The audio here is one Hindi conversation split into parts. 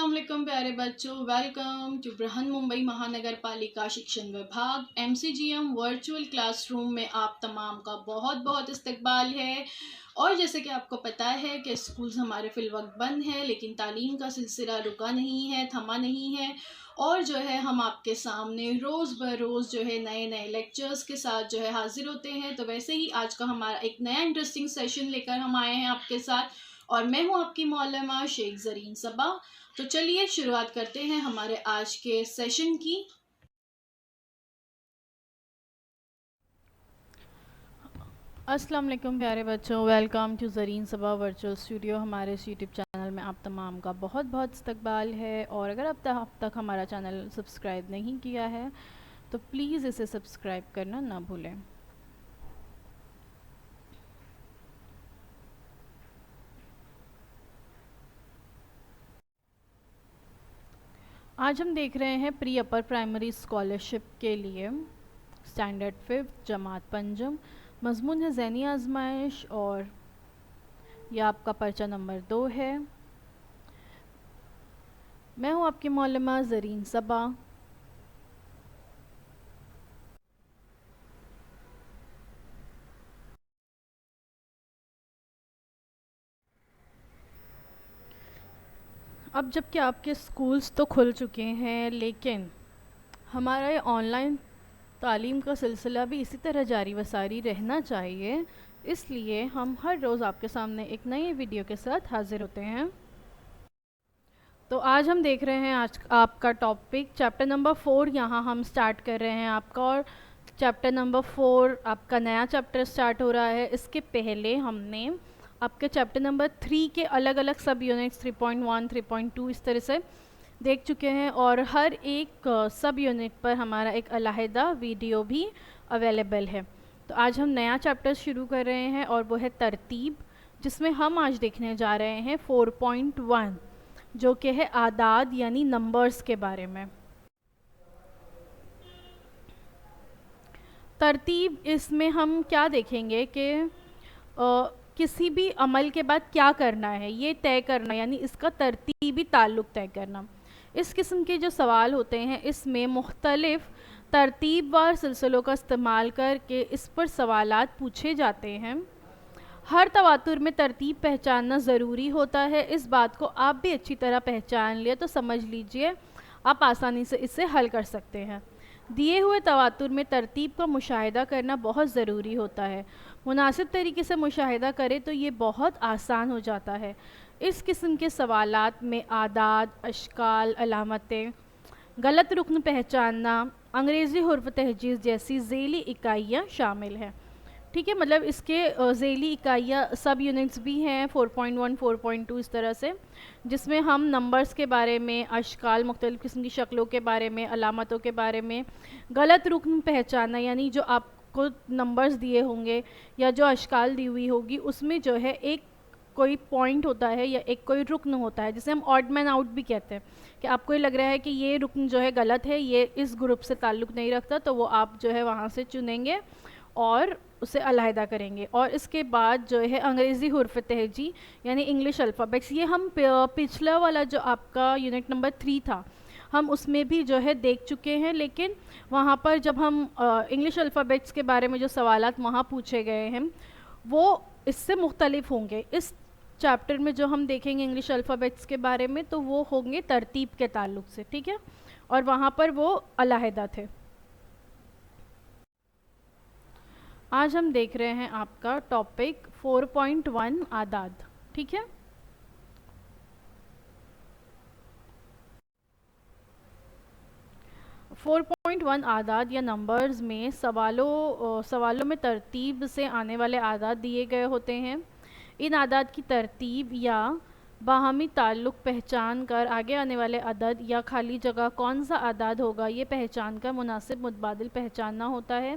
अस्सलाम वालेकुम प्यारे बच्चों, वेलकम टू बृहन मुंबई महानगर पालिका शिक्षण विभाग MCGM वर्चुअल क्लासरूम में आप तमाम का बहुत बहुत इस्तकबाल है। और जैसे कि आपको पता है कि स्कूल्स हमारे फिलवक्त बंद है, लेकिन तालीम का सिलसिला रुका नहीं है, थमा नहीं है। और जो है हम आपके सामने रोज़ ब रोज़ जो है नए नए लेक्चर्स के साथ जो है हाजिर होते हैं। तो वैसे ही आज का हमारा एक नया इंटरेस्टिंग सेशन लेकर हम आए हैं आपके साथ, और मैं हूं आपकी मौलमा शेख ज़रीन सबा। तो चलिए शुरुआत करते हैं हमारे आज के सेशन की। अस्सलाम वालेकुम प्यारे बच्चों, welcome to Zareen Saba virtual studio. हमारे इस यूट्यूब चैनल में आप तमाम का बहुत बहुत इस्तकबाल है। और अगर अब तक हमारा चैनल सब्सक्राइब नहीं किया है तो प्लीज़ इसे सब्सक्राइब करना ना भूलें। आज हम देख रहे हैं प्री अपर प्राइमरी स्कॉलरशिप के लिए स्टैंडर्ड 5th जमात पंजम। मजमून है ज़हनी आजमाइश और यह आपका पर्चा नंबर 2 है। मैं हूँ आपकी मौलमा ज़रीन सबा। अब जबकि आपके स्कूल्स तो खुल चुके हैं, लेकिन हमारा ये ऑनलाइन तालीम का सिलसिला भी इसी तरह जारी व सारी रहना चाहिए। इसलिए हम हर रोज़ आपके सामने एक नई वीडियो के साथ हाजिर होते हैं। तो आज हम देख रहे हैं आज आपका टॉपिक चैप्टर नंबर 4 यहाँ हम स्टार्ट कर रहे हैं आपका। और चैप्टर नंबर 4 आपका नया चैप्टर स्टार्ट हो रहा है। इसके पहले हमने आपके चैप्टर नंबर 3 के अलग अलग सब यूनिट्स 3.1, 3.2 इस तरह से देख चुके हैं। और हर एक सब यूनिट पर हमारा एक अलहदा वीडियो भी अवेलेबल है। तो आज हम नया चैप्टर शुरू कर रहे हैं और वो है तरतीब, जिसमें हम आज देखने जा रहे हैं 4.1, जो कि है आदाद यानी नंबर्स के बारे में। तरतीब, इसमें हम क्या देखेंगे कि किसी भी अमल के बाद क्या करना है ये तय करना, यानी इसका तरतीबी ताल्लुक़ तय करना। इस किस्म के जो सवाल होते हैं इसमें मुख्तलिफ़ तरतीबवार सिलसिलों का इस्तेमाल करके इस पर सवालात पूछे जाते हैं। हर तवातुर में तरतीब पहचानना ज़रूरी होता है। इस बात को आप भी अच्छी तरह पहचान लिए तो समझ लीजिए आप आसानी से इसे हल कर सकते हैं। दिए हुए तवातुर में तरतीब का मुशाहिदा करना बहुत ज़रूरी होता है। मुनासिब तरीके से मुशाहिदा करें तो ये बहुत आसान हो जाता है। इस किस्म के सवालात में आदाद, अशकाल, अलामतें, गलत रुकन पहचानना, अंग्रेज़ी हुर्फ तहजीज़ जैसी ज़ेली इकाइयाँ शामिल हैं। ठीक है, मतलब इसके ज़ेली इकाइयाँ सब यूनिट्स भी हैं 4.1, 4.2 इस तरह से, जिसमें हम नंबर्स के बारे में, अशकाल, मुख्तलिफ़ किस्म की शक्लों के बारे में, अलामतों के बारे में, गलत रुकन पहचानना यानी जो आपको नंबर्स दिए होंगे या जो अशकाल दी हुई होगी उसमें जो है एक कोई पॉइंट होता है या एक कोई रुकन होता है जिसे हम ऑड मैन आउट भी कहते हैं, कि आपको ये लग रहा है कि ये रुकन जो है गलत है, ये इस ग्रुप से ताल्लुक़ नहीं रखता, तो वो आप जो है वहाँ से चुनेंगे और उसे अलहदा करेंगे। और इसके बाद जो है अंग्रेज़ी हुर्फ तहजी यानी इंग्लिश अल्फ़ाबेट्स, ये हम पिछला वाला जो आपका यूनिट नंबर 3 था हम उसमें भी जो है देख चुके हैं। लेकिन वहाँ पर जब हम इंग्लिश अल्फ़ाबेट्स के बारे में जो सवालात वहाँ पूछे गए हैं वो इससे मुख्तलिफ होंगे। इस चैप्टर में जो हम देखेंगे इंग्लिश अल्फ़ाबेट्स के बारे में तो वो होंगे तरतीब के ताल्लुक़ से, ठीक है, और वहाँ पर वो अलहदा थे। आज हम देख रहे हैं आपका टॉपिक 4.1 आदाद, ठीक है। फोर पॉइंट वन आदाद या नंबर्स में सवालों में तरतीब से आने वाले आदाद दिए गए होते हैं। इन आदाद की तरतीब या बाहमी ताल्लुक़ पहचान कर आगे आने वाले अदद या खाली जगह कौन सा आदाद होगा ये पहचान कर मुनासिब मुतबादिल पहचानना होता है।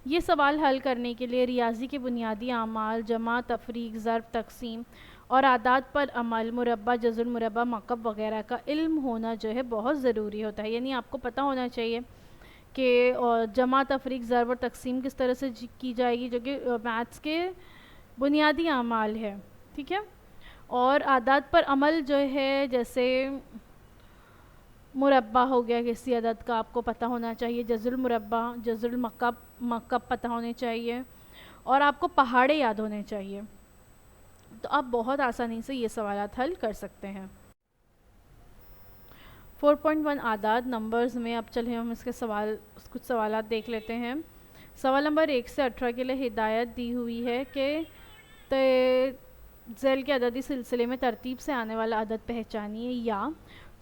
ये सवाल हल करने के लिए रियाजी के बुनियादी आमाल, जमा, तफरीक, ज़र्ब, तकसीम और आदाद पर अमल, मुरब्बा, जज़र मुरब्बा, मकब वगैरह का इल्म होना जो है बहुत ज़रूरी होता है। यानी आपको पता होना चाहिए कि जमा, तफरीक, ज़र्ब और तकसीम किस तरह से की जाएगी, जो कि मैथ्स के बुनियादी आमाल है, ठीक है। और आदाद पर अमल जो है, जैसे मुरब्बा हो गया किसी अदद का, आपको पता होना चाहिए। जज़ुल मुरब्बा, जज़ुल मकब, मकब पता होने चाहिए, और आपको पहाड़े याद होने चाहिए। तो आप बहुत आसानी से ये सवालात हल कर सकते हैं। 4.1 आदाद नंबर्स में अब चले हम इसके कुछ सवालात देख लेते हैं। सवाल नंबर 1 से 18 के लिए हिदायत दी हुई है कि ज़ैल के अददी सिलसिले में तरतीब से आने वाला अदद पहचानिए, या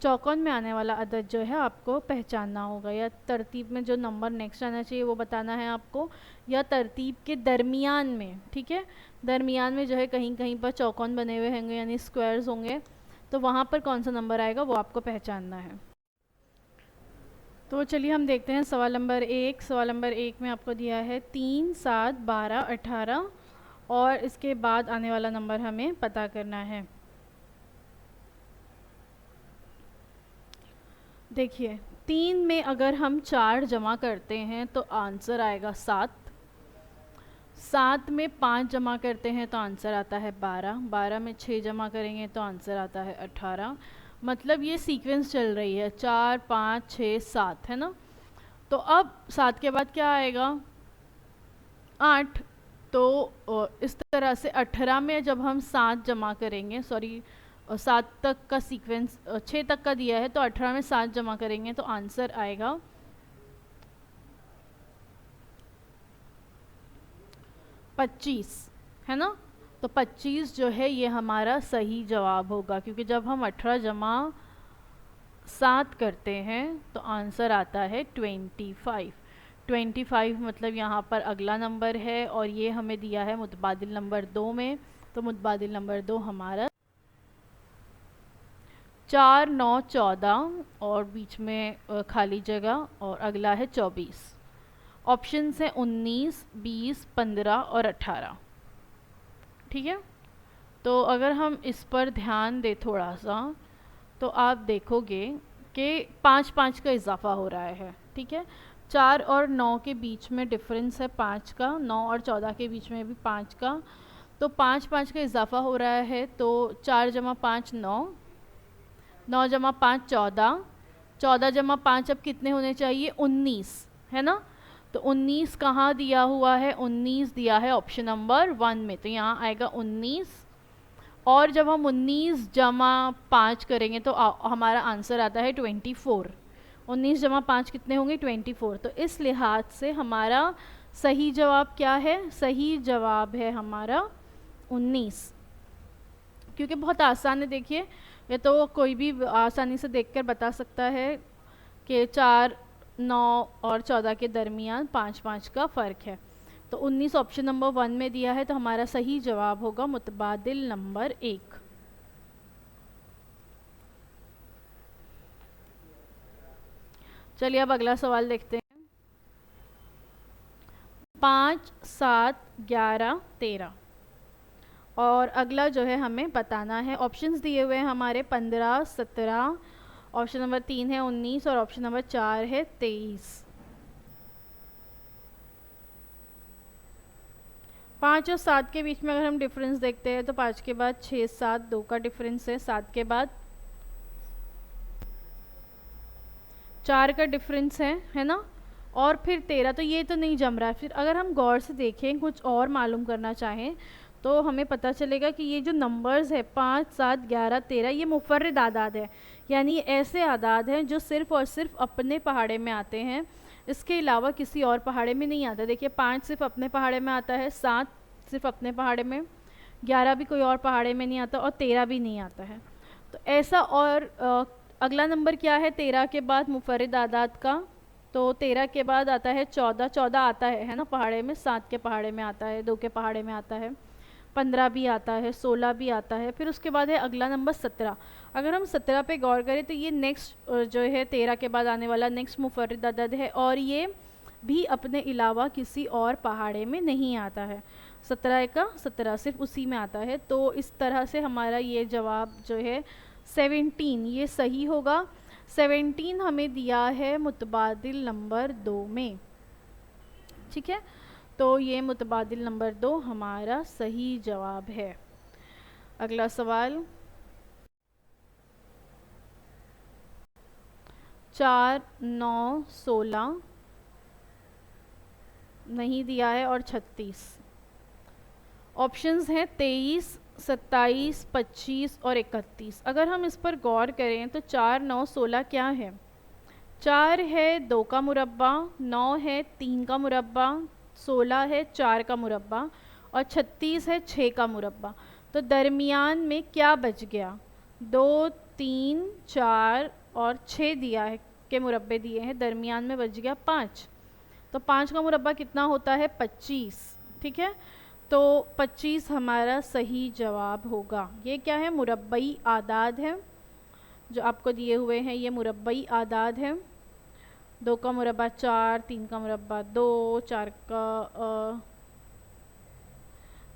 चौकोन में आने वाला अदद जो है आपको पहचानना होगा, या तरतीब में जो नंबर नेक्स्ट आना चाहिए वो बताना है आपको, या तरतीब के दरमियान में, ठीक है, दरमियान में जो है कहीं कहीं पर चौकोन बने हुए होंगे यानी स्क्वायर्स होंगे, तो वहाँ पर कौन सा नंबर आएगा वो आपको पहचानना है। तो चलिए हम देखते हैं सवाल नंबर 1। सवाल नंबर 1 में आपको दिया है 3, 7, 12, 18 और इसके बाद आने वाला नंबर हमें पता करना है। देखिए 3 में अगर हम 4 जमा करते हैं तो आंसर आएगा 7। 7 में 5 जमा करते हैं तो आंसर आता है 12। 12 में 6 जमा करेंगे तो आंसर आता है 18। मतलब ये सीक्वेंस चल रही है 4, 5, 6, 7, है ना। तो अब 7 के बाद क्या आएगा? 8। तो इस तरह से 18 में जब हम 7 जमा करेंगे, सॉरी 7 तक का सीक्वेंस 6 तक का दिया है, तो 18 में 7 जमा करेंगे तो आंसर आएगा 25, है ना। तो 25 जो है ये हमारा सही जवाब होगा, क्योंकि जब हम 18 जमा 7 करते हैं तो आंसर आता है 25। 25 मतलब यहाँ पर अगला नंबर है, और ये हमें दिया है मुतबादिल नंबर 2 में। तो मुतबादिल नंबर 2 हमारा 4, 9, 14 और बीच में खाली जगह, और अगला है 24। ऑप्शन है 19, 20, 15 और 18, ठीक है। तो अगर हम इस पर ध्यान दें थोड़ा सा, तो आप देखोगे कि 5 5 का इजाफा हो रहा है, ठीक है। 4 और 9 के बीच में डिफरेंस है 5 का, 9 और 14 के बीच में भी 5 का, तो 5 5 का इजाफा हो रहा है। तो 4 जमा 5 9, 9 जमा 5 14, 14 जमा 5 अब कितने होने चाहिए? 19, है ना। तो 19 कहाँ दिया हुआ है? 19 दिया है ऑप्शन नंबर 1 में, तो यहाँ आएगा 19। और जब हम 19 जमा 5 करेंगे तो हमारा आंसर आता है 24। 19 जमा 5 कितने होंगे? 24। तो इस लिहाज से हमारा सही जवाब क्या है? सही जवाब है हमारा 19, क्योंकि बहुत आसान है। देखिए ये तो कोई भी आसानी से देखकर बता सकता है कि 4, 9 और 14 के दरमियान 5 5 का फ़र्क है। तो 19 ऑप्शन नंबर 1 में दिया है, तो हमारा सही जवाब होगा मुतबादिल नंबर 1। चलिए अब अगला सवाल देखते हैं। 5, 7, 11, 13 और अगला जो है हमें बताना है। ऑप्शंस दिए हुए हैं हमारे 15, 17, ऑप्शन नंबर 3 है 19 और ऑप्शन नंबर 4 है 23। 5 और 7 के बीच में अगर हम डिफरेंस देखते हैं तो 5 के बाद 6, 7, 2 का डिफरेंस है। 7 के बाद 4 का डिफरेंस है ना। और फिर 13, तो ये तो नहीं जम रहा है। फिर अगर हम गौर से देखें, कुछ और मालूम करना चाहें, तो हमें पता चलेगा कि ये जो नंबर्स है 5, 7, 11, 13 ये मुफर्रिद आदाद है, यानी ऐसे आदाद हैं जो सिर्फ़ और सिर्फ अपने पहाड़े में आते हैं, इसके अलावा किसी और पहाड़े में नहीं आता। देखिए 5 सिर्फ अपने पहाड़े में आता है, 7 सिर्फ अपने पहाड़े में, 11 भी कोई और पहाड़े में नहीं आता, और 13 भी नहीं आता है। तो ऐसा, और अगला नंबर क्या है 13 के बाद मुफर्रिद आदाद का? तो 13 के बाद आता है 14। 14 आता है ना पहाड़े में, 7 के पहाड़े में आता है, 2 के पहाड़े में आता है, 15 भी आता है, 16 भी आता है। फिर उसके बाद है अगला नंबर 17। अगर हम 17 पे गौर करें तो ये नेक्स्ट जो है 13 के बाद आने वाला नेक्स्ट मुफर्रिद अदद है, और ये भी अपने अलावा किसी और पहाड़े में नहीं आता है। 17 का 17 सिर्फ उसी में आता है। तो इस तरह से हमारा ये जवाब जो है 17 ये सही होगा। 17 हमें दिया है मुतबादिल नंबर 2 में, ठीक है। तो ये मुतबादिल नंबर 2 हमारा सही जवाब है। अगला सवाल, 4 9 16 नहीं दिया है और 36। ऑप्शंस हैं 23 27 25 और 31। अगर हम इस पर गौर करें तो 4 9 16 क्या है? 4 है 2 का मुरब्बा, 9 है 3 का मुरब्बा, 16 है 4 का मुरब्बा और 36 है 6 का मुरब्बा। तो दरमियान में क्या बच गया? 2 3 4 और 6 दिया है के मुरब्बे दिए हैं, दरमियान में बच गया 5। तो 5 का मुरब्बा कितना होता है? 25। ठीक है, तो 25 हमारा सही जवाब होगा। ये क्या है? मुरब्बई आदाद है जो आपको दिए हुए हैं, ये मुरब्बई आदाद है। 2 का मुरब्बा 4, 3 का मुरब्बा 2,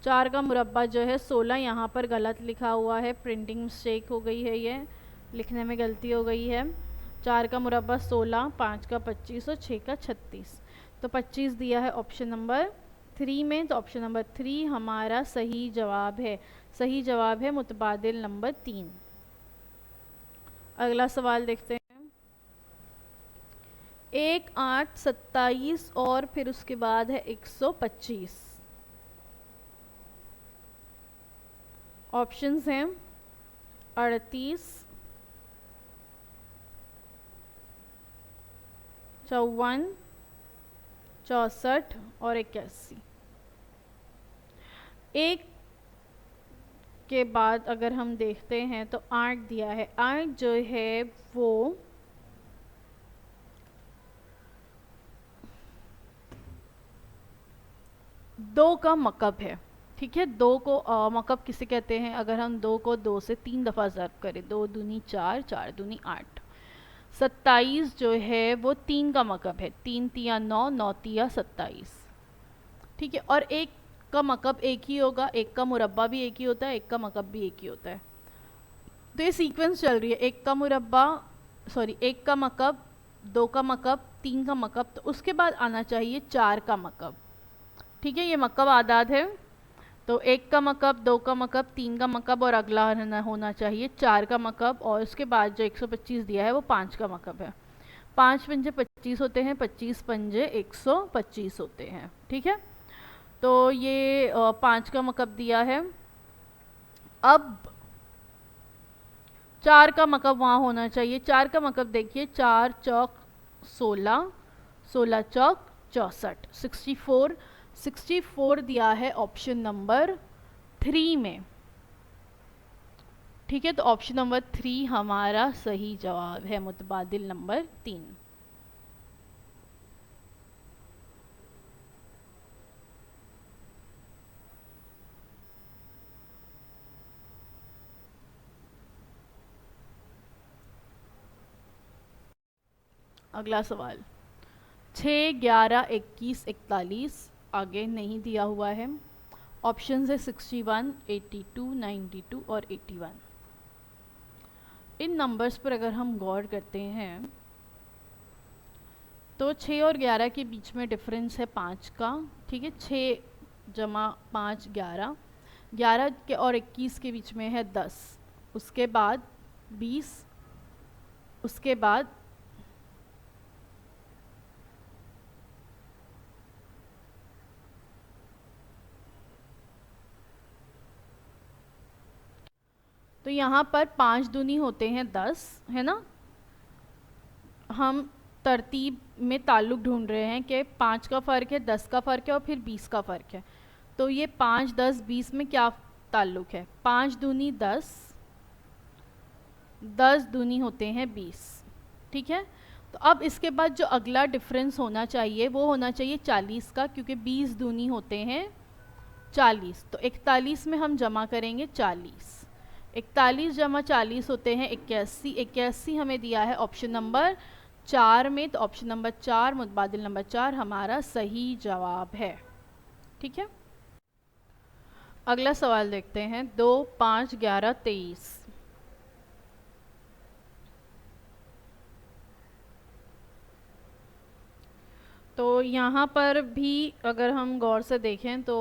4 का मुरब्बा जो है 16, यहाँ पर गलत लिखा हुआ है, प्रिंटिंग मिस्टेक हो गई है, ये लिखने में गलती हो गई है। 4 का मुरब्बा 16, 5 का 25 और 6 का 36। तो 25 दिया है ऑप्शन नंबर 3 में, तो ऑप्शन नंबर 3 हमारा सही जवाब है। सही जवाब है मुतबादिल नंबर 3। अगला सवाल देखते हैं। 1 8 27 और फिर उसके बाद है 125। ऑप्शंस हैं 38 54 64 और 81। एक के बाद अगर हम देखते हैं तो 8 दिया है। 8 जो है वो दो का मकब है। ठीक है, दो को मकब किसे कहते हैं? अगर हम 2 को 2 से 3 दफ़ा ज़र्ब करें, 2 दूनी 4, 4 दूनी 8। 27 जो है वो 3 का मकब है, 3 तिया 9, 9 तिया 27। ठीक है, और एक का मकब एक ही होगा, एक का मुरब्बा भी एक ही होता है, एक का मकब भी एक ही होता है। तो ये सीक्वेंस चल रही है, एक का मुरब्बा एक का मकब, 2 का मकब, 3 का मकब, तो उसके बाद आना चाहिए 4 का मकब। ठीक है, ये मकब आदाद है। तो 1 का मकब, 2 का मकब, 3 का मकब और अगला होना चाहिए 4 का मकब, और उसके बाद जो 125 दिया है वो 5 का मकब है। 5 पंजे 25 होते हैं, 25 पंजे 125 होते हैं। ठीक है, तो ये 5 का मकब दिया है। अब 4 का मकब वहाँ होना चाहिए। 4 का मकब देखिए, 4 चौक 16, 16 चौक 64, 64। 64 दिया है ऑप्शन नंबर 3 में। ठीक है, तो ऑप्शन नंबर 3 हमारा सही जवाब है, मुतबादिल नंबर 3। अगला सवाल 6 11 21 41 आगे नहीं दिया हुआ है। ऑप्शन है 61 82 92 और 81। इन नंबर्स पर अगर हम गौर करते हैं तो 6 और 11 के बीच में डिफरेंस है 5 का। ठीक है, 6 जमा 5 11, 11 के और 21 के बीच में है 10, उसके बाद 20, उसके बाद तो यहाँ पर 5 दूनी होते हैं 10, है ना। हम तरतीब में ताल्लुक ढूंढ रहे हैं कि 5 का फ़र्क है, 10 का फ़र्क है और फिर 20 का फ़र्क है। तो ये 5 10 20 में क्या ताल्लुक है? 5 दूनी 10, 10 दूनी होते हैं 20। ठीक है, तो अब इसके बाद जो अगला डिफरेंस होना चाहिए वो होना चाहिए 40 का, क्योंकि 20 दूनी होते हैं 40। तो 41 में हम जमा करेंगे 40, 41 जमा 40 होते हैं 81। 81 हमें दिया है ऑप्शन नंबर 4 में, तो ऑप्शन नंबर 4 मुतबादिल नंबर 4 हमारा सही जवाब है। ठीक है, अगला सवाल देखते हैं। 2 5 11 23। तो यहाँ पर भी अगर हम गौर से देखें तो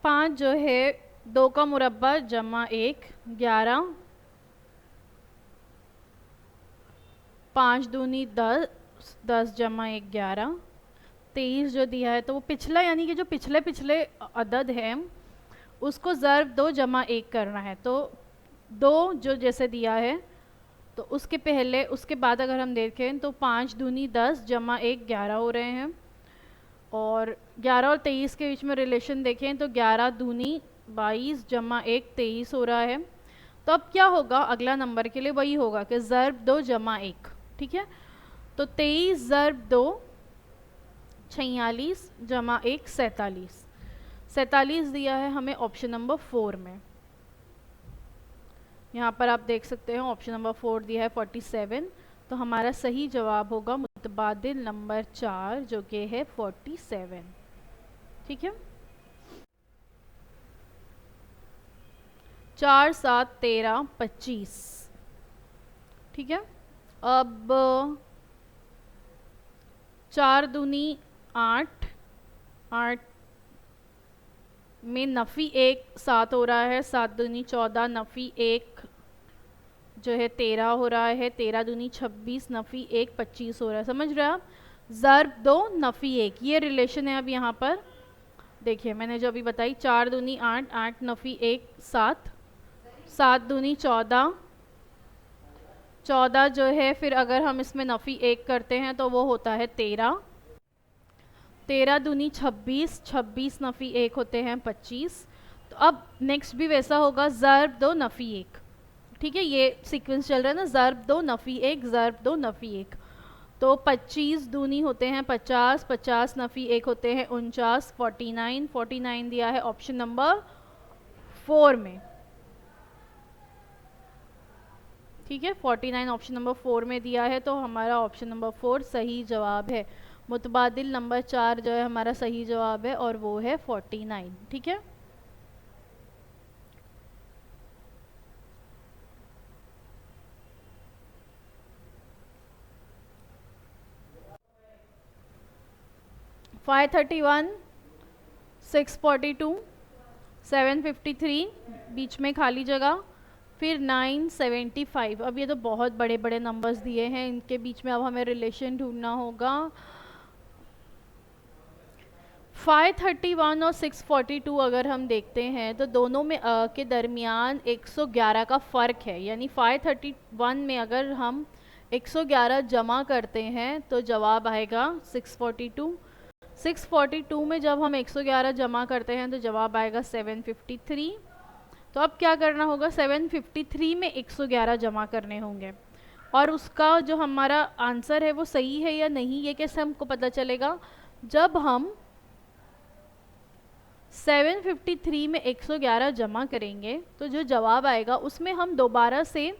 5 जो है 2 का मुरब्बा जमा 1 11, 5 दूनी 10, 10 जमा 1 11, 23 जो दिया है तो वो पिछला यानी कि जो पिछले पिछले अदद है उसको ज़र्ब 2 जमा 1 करना है। तो 2 जो जैसे दिया है तो उसके पहले उसके बाद अगर हम देखें तो 5 दूनी 10 जमा 1 11 हो रहे हैं, और 11 और 23 के बीच में रिलेशन देखें तो 11 दूनी 22 जमा 1 23 हो रहा है। तो अब क्या होगा, अगला नंबर के लिए वही होगा कि ज़र्ब 2 जमा 1, ठीक है। तो 23 ज़र्ब 2 46 जमा 1 47, 47 दिया है हमें ऑप्शन नंबर 4 में। यहाँ पर आप देख सकते हैं ऑप्शन नंबर 4 दिया है 47, तो हमारा सही जवाब होगा मुतबादिल नंबर 4 जो कि है 47, ठीक है। 4 7 13 25, ठीक है। अब 4 दूनी 8, 8 में नफ़ी 1 7 हो रहा है, 7 दूनी 14 नफ़ी 1 जो है 13 हो रहा है, 13 दूनी 26 नफ़ी 1 25 हो रहा है। समझ रहे हैं आप, ज़र्ब 2 नफ़ी 1 ये रिलेशन है। अब यहाँ पर देखिए मैंने जो अभी बताई, 4 दूनी 8, 8 नफ़ी 1 7, 7 दूनी 14, 14 जो है फिर अगर हम इसमें नफ़ी 1 करते हैं तो वो होता है 13, 13 दूनी 26, 26 नफ़ी 1 होते हैं 25। तो अब नेक्स्ट भी वैसा होगा, ज़र्ब 2 नफ़ी 1, ठीक है। ये सीक्वेंस चल रहा है ना, ज़र्ब 2 नफ़ी 1, ज़र्ब 2 नफ़ी 1। तो 25 दूनी होते हैं 50, 50 नफ़ी 1 होते हैं 49, 49, 49 दिया है ऑप्शन नंबर 4 में, ठीक है। 49 ऑप्शन नंबर 4 में दिया है, तो हमारा ऑप्शन नंबर 4 सही जवाब है। मुतबादिल नंबर 4 जो है हमारा सही जवाब है और वो है 49, ठीक है। फाइव 31, 642, 753 बीच में खाली जगह, फिर 975। अब ये तो बहुत बड़े बड़े नंबर्स दिए हैं, इनके बीच में अब हमें रिलेशन ढूंढना होगा। 531 और 642 अगर हम देखते हैं तो दोनों में के दरमियान 111 का फ़र्क है, यानी 531 में अगर हम 111 जमा करते हैं तो जवाब आएगा 642, 642 में जब हम 111 जमा करते हैं तो जवाब आएगा 753। तो अब क्या करना होगा, 753 में 111 जमा करने होंगे, और उसका जो हमारा आंसर है वो सही है या नहीं ये कैसे हमको पता चलेगा, जब हम 753 में 111 जमा करेंगे तो जो जवाब आएगा उसमें हम दोबारा से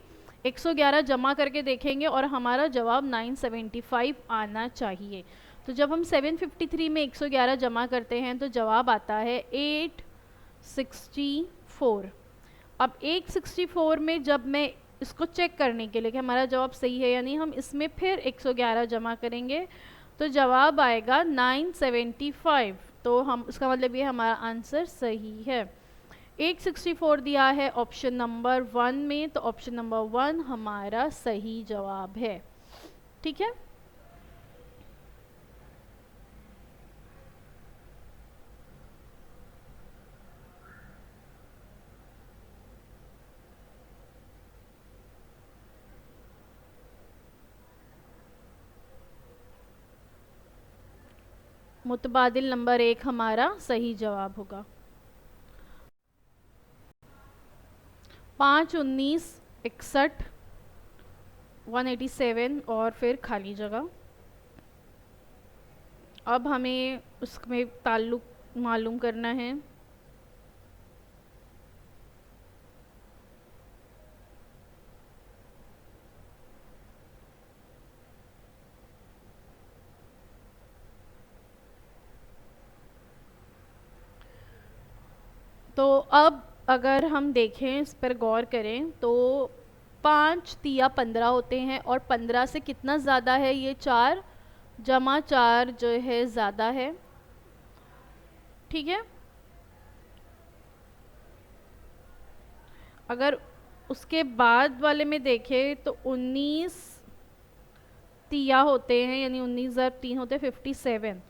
111 जमा करके देखेंगे और हमारा जवाब 975 आना चाहिए। तो जब हम 753 में 111 जमा करते हैं तो जवाब आता है 864। अब 864 में जब मैं इसको चेक करने के लिए कि हमारा जवाब सही है या नहीं, हम इसमें फिर 111 जमा करेंगे तो जवाब आएगा 975। तो हम इसका मतलब ये हमारा आंसर सही है। 864 दिया है ऑप्शन नंबर 1 में, तो ऑप्शन नंबर 1 हमारा सही जवाब है, ठीक है। मुतबादिल नंबर 1 हमारा सही जवाब होगा। 5 19 61 187 और फिर खाली जगह। अब हमें उसमें ताल्लुक मालूम करना है। तो अब अगर हम देखें, इस पर गौर करें तो 5 तिया 15 होते हैं और 15 से कितना ज़्यादा है, ये 4 जमा 4 जो है ज़्यादा है, ठीक है। अगर उसके बाद वाले में देखें तो 19 तिया होते हैं, यानी 19 ज़रब 3 होते हैं 57,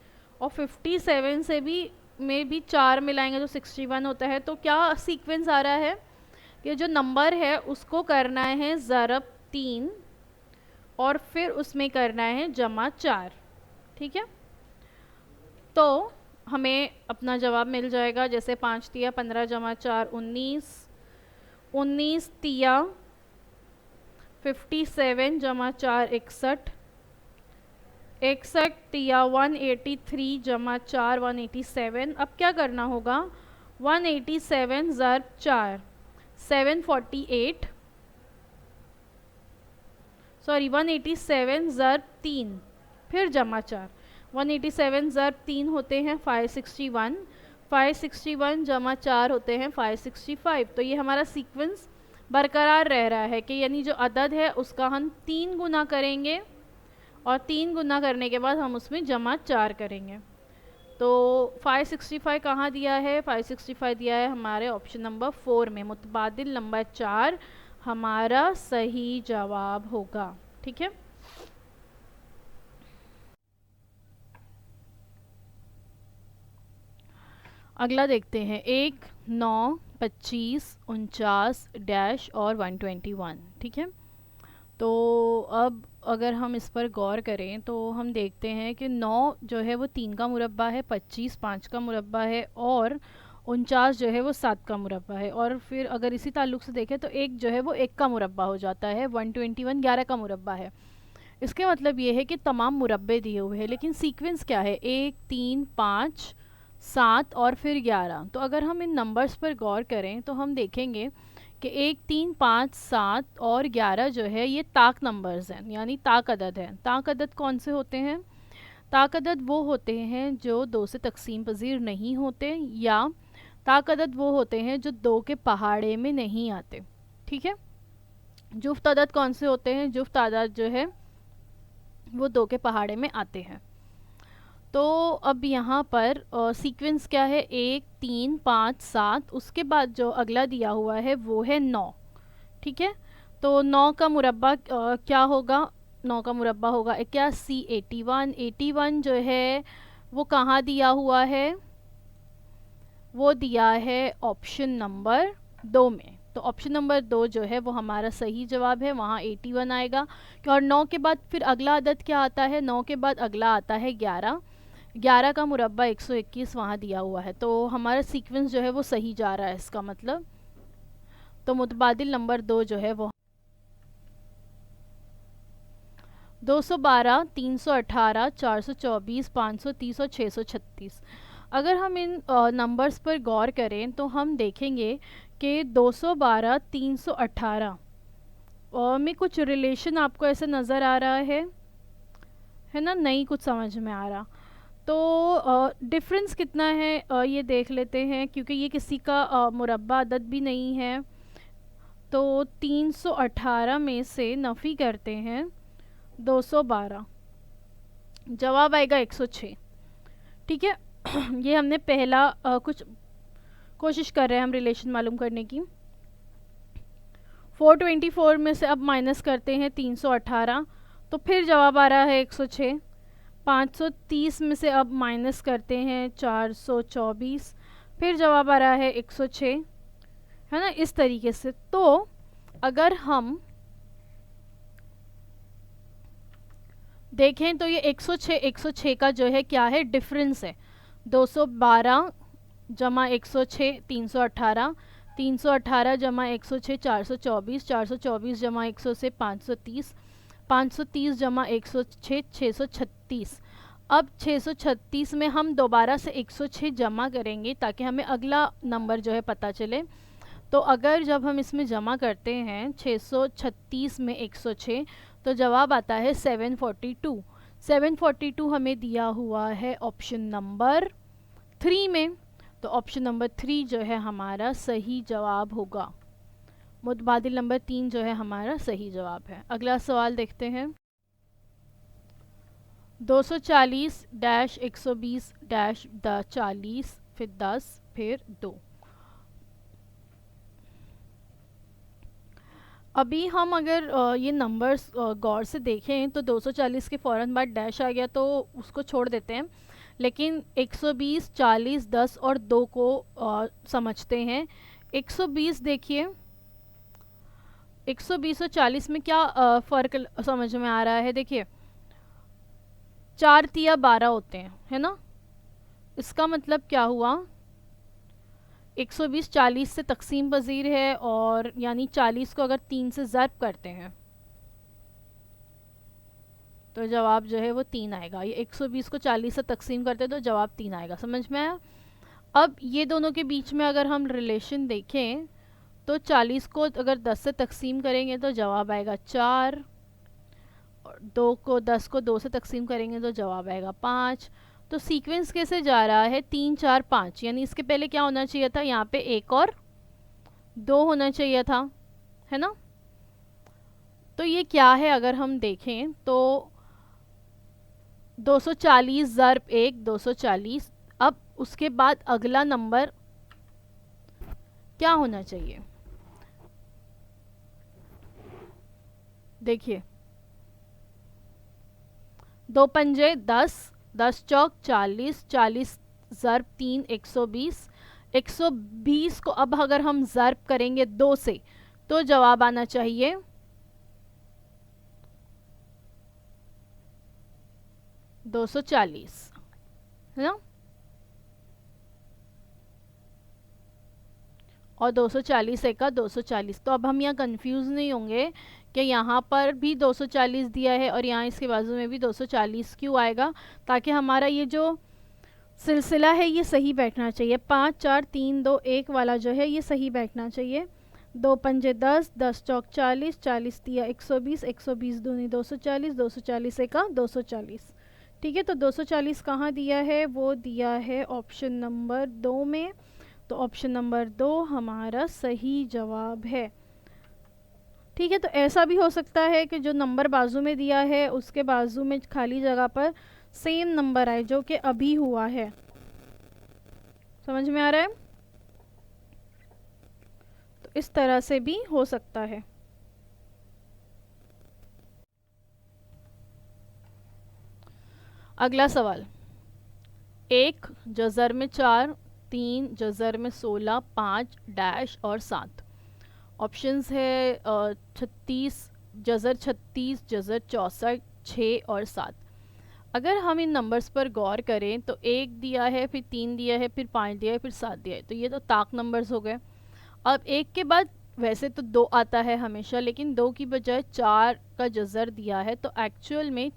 और 57 से भी में भी 4 मिलाएंगे तो 61 होता है। तो क्या सीक्वेंस आ रहा है कि जो नंबर है उसको करना है ज़रब 3 और फिर उसमें करना है जमा 4। ठीक है, तो हमें अपना जवाब मिल जाएगा। जैसे 5 तिया 15 जमा 4 19, 19 तिया 57 जमा 4 61, 61 तिया 183 जमा 4 187। अब क्या करना होगा, 187 ज़रब 4 748, सॉरी 187 ज़रब 3 फिर जमा 4, 187 ज़रब 3 होते हैं 561, 561 जमा 4 होते हैं 565। तो ये हमारा सीक्वेंस बरकरार रह रहा है कि यानी जो अदद है उसका हम 3 गुना करेंगे और 3 गुना करने के बाद हम उसमें जमा 4 करेंगे। तो 565 कहाँ दिया है, 565 दिया है हमारे ऑप्शन नंबर 4 में। मुतबादिल नंबर 4 हमारा सही जवाब होगा। ठीक है, अगला देखते हैं। 1 9 25 49 डैश और 121। ठीक है, तो अब अगर हम इस पर गौर करें तो हम देखते हैं कि 9 जो है वो 3 का मुरब्बा है, 25 5 का मुरब्बा है और 49 जो है वो 7 का मुरब्बा है। और फिर अगर इसी ताल्लुक से देखें तो एक जो है वो 1 का मुरब्बा हो जाता है, 121 11 का मुरब्बा है। इसके मतलब ये है कि तमाम मुरब्बे दिए हुए हैं, लेकिन सीक्वेंस क्या है, 1 3 5 7 और फिर 11। तो अगर हम इन नंबर्स पर गौर करें तो हम देखेंगे कि 1 3 5 7 और 11 जो है ये ताक नंबर्स हैं, यानी ताक अदद हैं। ताक अदद कौन से होते हैं, ताक अदद वो होते हैं जो 2 से तकसीम पजीर नहीं होते, या ताक अदद वो होते हैं जो 2 के पहाड़े में नहीं आते। ठीक है, जुफ्त अदद कौन से होते हैं, जुफ्त अदद जो है वो 2 के पहाड़े में आते हैं। तो अब यहाँ पर सीक्वेंस क्या है, 1 3 5 7, उसके बाद जो अगला दिया हुआ है वो है 9। ठीक है, तो 9 का मुरब्बा क्या होगा, 9 का मुरब्बा होगा 81 81। 81 जो है वो कहाँ दिया हुआ है, वो दिया है ऑप्शन नंबर 2 में। तो ऑप्शन नंबर 2 जो है वो हमारा सही जवाब है, वहाँ 81 आएगा। और 9 के बाद फिर अगला अदद क्या आता है, 9 के बाद अगला आता है 11। 11 का मुरब्बा 121 वहाँ दिया हुआ है। तो हमारा सीक्वेंस जो है वो सही जा रहा है इसका मतलब। तो मुतबादिल नंबर 2 जो है वो 212 318 424 530 और 636। अगर हम इन नंबर्स पर गौर करें तो हम देखेंगे कि 212 318 और में कुछ रिलेशन आपको ऐसे नज़र आ रहा है ना, नहीं कुछ समझ में आ रहा। तो डिफरेंस कितना है ये देख लेते हैं, क्योंकि ये किसी का मुरब्बा अदद भी नहीं है। तो 318 में से नफ़ी करते हैं 212, जवाब आएगा 106। ठीक है, ये हमने पहला कुछ कोशिश कर रहे हैं हम रिलेशन मालूम करने की। 424 में से अब माइनस करते हैं 318, तो फिर जवाब आ रहा है 106। 530 में से अब माइनस करते हैं 424, फिर जवाब आ रहा है 106, है ना, इस तरीके से। तो अगर हम देखें तो ये 106 का जो है क्या है, डिफरेंस है। 212 जमा 106 318, 318 जमा 106 424, 424 जमा 100 से 530, 530 जमा 106 636। अब 636 में हम दोबारा से 106 जमा करेंगे ताकि हमें अगला नंबर जो है पता चले। तो अगर जब हम इसमें जमा करते हैं 636 में 106, तो जवाब आता है 742। 742 हमें दिया हुआ है ऑप्शन नंबर 3 में। तो ऑप्शन नंबर 3 जो है हमारा सही जवाब होगा। मुतबादिल नंबर 3 जो है हमारा सही जवाब है। अगला सवाल देखते हैं। 240 डैश 120 डैश 40 फिर 10 फिर 2। अभी हम अगर ये नंबर्स गौर से देखें तो 240 के फ़ौरन बाद डैश आ गया तो उसको छोड़ देते हैं, लेकिन 120, 40, 10 और 2 को समझते हैं। 120 देखिए, 120 और 40 में क्या फ़र्क समझ में आ रहा है? देखिए, 4 तिया 12 होते हैं, है ना? इसका मतलब क्या हुआ? 120 40 से तकसीम पजीर है, और यानी 40 को अगर 3 से ज़र्ब करते हैं तो जवाब जो है वो 3 आएगा। ये 120 को 40 से तकसीम करते हैं तो जवाब 3 आएगा। समझ में आया? अब ये दोनों के बीच में अगर हम रिलेशन देखें तो 40 को अगर 10 से तकसीम करेंगे तो जवाब आएगा 4, और 10 को 2 से तकसीम करेंगे तो जवाब आएगा 5। तो सीक्वेंस कैसे जा रहा है? 3 4 5, यानी इसके पहले क्या होना चाहिए था? यहाँ पे 1 और 2 होना चाहिए था, है ना? तो ये क्या है अगर हम देखें तो 240 ज़र्ब 1 240। अब उसके बाद अगला नंबर क्या होना चाहिए? देखिए, 2 पंजे 10, 10 चौक 40, 40 ज़र्ब 3 120। 120 को अब अगर हम ज़र्ब करेंगे 2 से तो जवाब आना चाहिए 240, है ना? और 240 एक का 240। तो अब हम यहाँ कंफ्यूज नहीं होंगे कि यहाँ पर भी 240 दिया है और यहाँ इसके बाजू में भी 240 क्यों आएगा, ताकि हमारा ये जो सिलसिला है ये सही बैठना चाहिए। 5 4 3 2 1 वाला जो है ये सही बैठना चाहिए। 2 पंजे 10, 10 चौक 40, 40 तिया 120, 120 दूनी 240, 240 एक का 240। ठीक है, तो 240 कहाँ दिया है? वो दिया है ऑप्शन नंबर 2 में। तो ऑप्शन नंबर 2 हमारा सही जवाब है। ठीक है, तो ऐसा भी हो सकता है कि जो नंबर बाजू में दिया है उसके बाजू में खाली जगह पर सेम नंबर आए, जो कि अभी हुआ है। समझ में आ रहा है? तो इस तरह से भी हो सकता है। अगला सवाल, 1 जज़र में 4, 3 जज़र में 16, 5 डैश और 7। ऑप्शंस है 36 जज़र 36, जज़र 64, 6 और 7। अगर हम इन नंबर्स पर गौर करें तो 1 दिया है, फिर 3 दिया है, फिर 5 दिया है, फिर 7 दिया है, तो ये तो ताक नंबर्स हो गए। अब 1 के बाद वैसे तो 2 आता है हमेशा, लेकिन 2 की बजाय 4 का जज़र दिया है, तो एक्चुअल में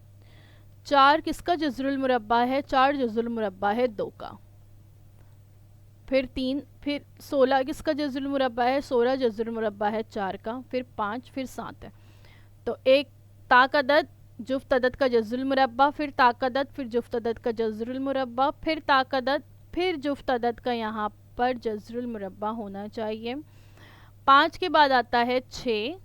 4 किसका जज़रुल मुरब्बा है? 4 जज़रुल मुरब्बा है 2 का। फिर 3, फिर 16 किसका जज़रुल मुरब्बा है? 16 जज़रुल मुरब्बा है 4 का। फिर 5, फिर 7 है। तो एक ताक अदद, जुफ्त अदद का जज़रुल मुरब्बा, फिर ताक अदद, फिर जुफ्त अदद का जज़रुल मुरब्बा, फिर ताक अदद, फिर जुफ्त अदद का यहाँ पर जज़रुल मुरब्बा होना चाहिए। 5 के बाद आता है 6।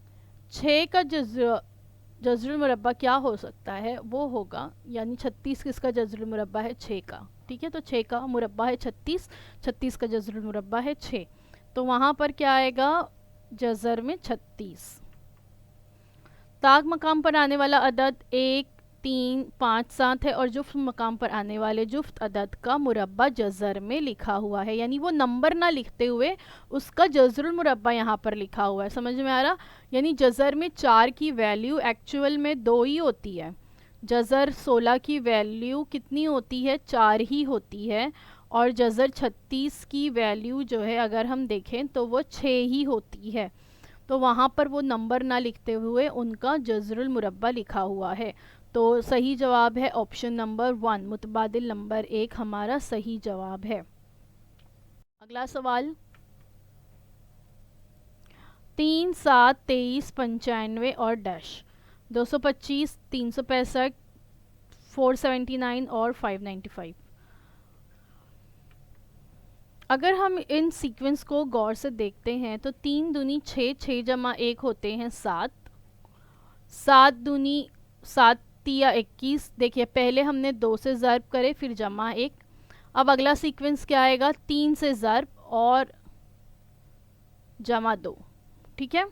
6 का जज़रुल मुरब्बा क्या हो सकता है? वो होगा, यानी 36 किसका जज़रुल मुरब्बा है? 6 का। ठीक है, तो 6 का मुरब्बा है 36, 36 का जज़रुल मुरब्बा है 6। तो वहाँ पर क्या आएगा? जज़र में 36। ताक मकाम पर आने वाला अदद 1 3 5 7 है, और जुफ्त मकाम पर आने वाले जुफ्त अदद का मुरब्बा जज़र में लिखा हुआ है, यानी वो नंबर ना लिखते हुए उसका जज़रुल मुरब्बा यहाँ पर लिखा हुआ है। समझ में आ रहा? यानी जज़र में 4 की वैल्यू एक्चुअल में 2 ही होती है। जज़र 16 की वैल्यू कितनी होती है? 4 ही होती है। और जज़र 36 की वैल्यू जो है अगर हम देखें तो वो 6 ही होती है। तो वहाँ पर वो नंबर ना लिखते हुए उनका जज़रुल मुरब्बा लिखा हुआ है। तो सही जवाब है ऑप्शन नंबर 1, मुतबादिल नंबर 1 हमारा सही जवाब है। अगला सवाल, 3 7 23 95 और डैश, 225 365 479 और 595। अगर हम इन सीक्वेंस को गौर से देखते हैं तो 3 दूनी 6, 6 जमा 1 होते हैं 7, 7 दूनी 7 तिया 21। देखिए, पहले हमने 2 से ज़र्ब करे, फिर जमा 1। अब अगला सीक्वेंस क्या आएगा? 3 से ज़र्ब और जमा 2। ठीक है,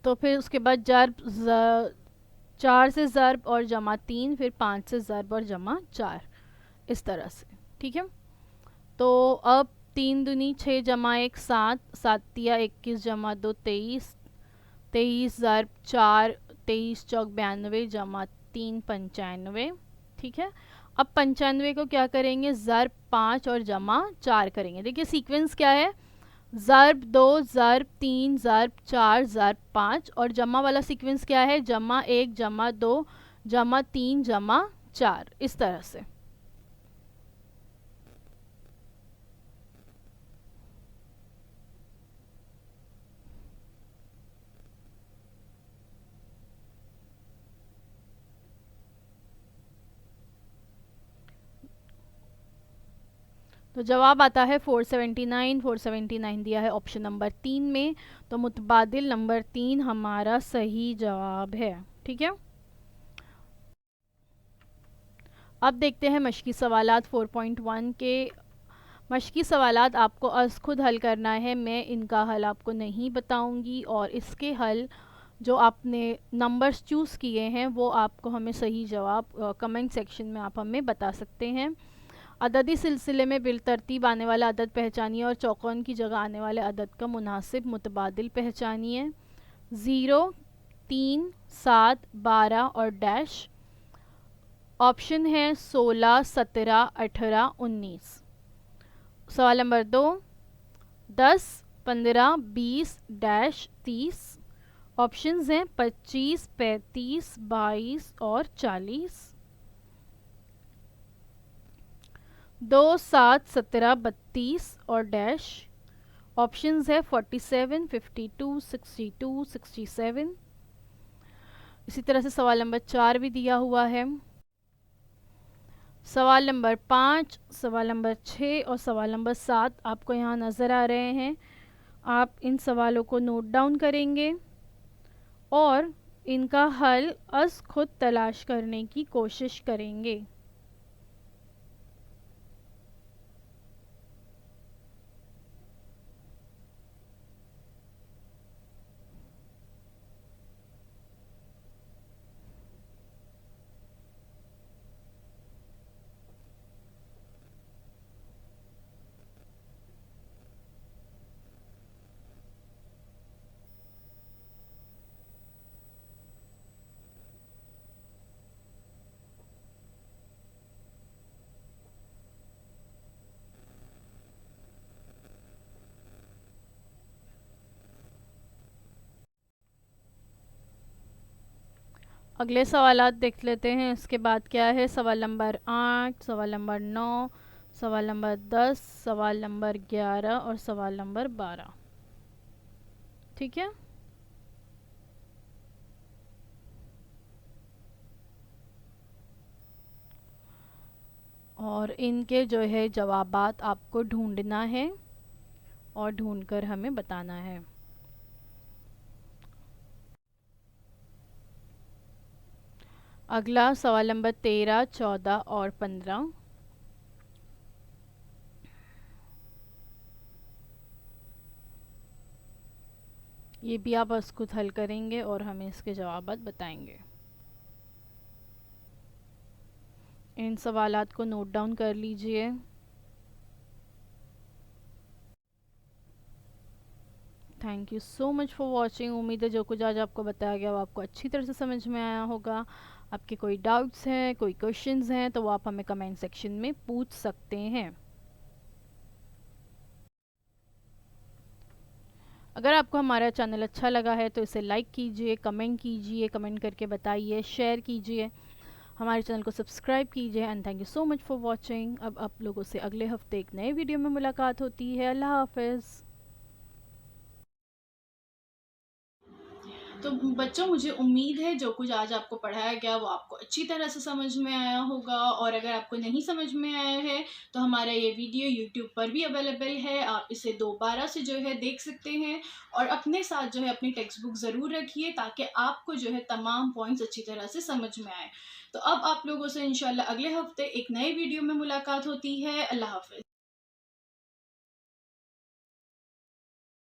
तो फिर उसके बाद ज़र्ब 4 से ज़र्ब और जमा 3, फिर 5 से ज़र्ब और जमा 4, इस तरह से। ठीक है, तो अब 3 दूनी 6 जमा 1 7, 7 तिया 21 जमा 2 23, 23 ज़र्ब 4, 23 चौक 92 जमा 3 95। ठीक है, अब 95 को क्या करेंगे, ज़र्ब 5 और जमा 4 करेंगे। देखिए सीक्वेंस क्या है, ज़र्ब 2 ज़र्ब 3 ज़र्ब 4 ज़र्ब 5, और जमा वाला सीक्वेंस क्या है, जमा 1 जमा 2 जमा 3 जमा 4, इस तरह से। तो जवाब आता है 479। 479 दिया है ऑप्शन नंबर 3 में, तो मुतबादिल नंबर 3 हमारा सही जवाब है। ठीक है, अब देखते हैं मशकी सवालात 4.1 के। मशकी सवालात आपको आज खुद हल करना है, मैं इनका हल आपको नहीं बताऊंगी, और इसके हल जो आपने नंबर्स चूज़ किए हैं वो आपको हमें सही जवाब कमेंट सेक्शन में आप हमें बता सकते हैं। अददी सिलसिले में बिलतरतीब आने वाला अदद पहचानिए और चौकोन की जगह आने वाले अदद का मुनासिब मुतबादिल पहचानिए। 0 3 7 12 और डैश। ऑप्शन है 16 17 18 19। सवाल नंबर 2, 10 15 20 डैश 30। ऑप्शंस हैं 25 35 22 और 40। 2 7 17 32 और डैश। ऑप्शंस है 47 52 62 67। इसी तरह से सवाल नंबर 4 भी दिया हुआ है। सवाल नंबर 5, सवाल नंबर 6 और सवाल नंबर 7 आपको यहाँ नज़र आ रहे हैं। आप इन सवालों को नोट डाउन करेंगे और इनका हल अस खुद तलाश करने की कोशिश करेंगे। अगले सवालात देख लेते हैं। इसके बाद क्या है, सवाल नंबर 8, सवाल नंबर 9, सवाल नंबर 10, सवाल नंबर 11 और सवाल नंबर 12। ठीक है, और इनके जो है जवाबात आपको ढूंढना है और ढूंढकर हमें बताना है। अगला सवाल नंबर 13, 14 और 15। ये भी आप बस खुद हल करेंगे और हमें इसके जवाबात बताएंगे। इन सवालात को नोट डाउन कर लीजिए। Thank you so much for watching. उम्मीद है जो कुछ आज आपको बताया गया वो आपको अच्छी तरह से समझ में आया होगा। आपके कोई डाउट्स हैं, कोई क्वेश्चंस हैं, तो वो आप हमें कमेंट सेक्शन में पूछ सकते हैं। अगर आपको हमारा चैनल अच्छा लगा है तो इसे लाइक कीजिए, कमेंट कीजिए, कमेंट करके बताइए, शेयर कीजिए, हमारे चैनल को सब्सक्राइब कीजिए। And thank you so much for watching. अब आप लोगों से अगले हफ्ते एक नए वीडियो में मुलाकात होती है। अल्लाह हाफिज़। तो बच्चों, मुझे उम्मीद है जो कुछ आज आपको पढ़ाया गया वो आपको अच्छी तरह से समझ में आया होगा, और अगर आपको नहीं समझ में आया है तो हमारा ये वीडियो यूट्यूब पर भी अवेलेबल है, आप इसे दोबारा से जो है देख सकते हैं, और अपने साथ जो है अपनी टेक्स्ट बुक ज़रूर रखिए ताकि आपको जो है तमाम पॉइंट्स अच्छी तरह से समझ में आए। तो अब आप लोगों से इंशाल्लाह अगले हफ्ते एक नए वीडियो में मुलाकात होती है। अल्लाह हाफिज़।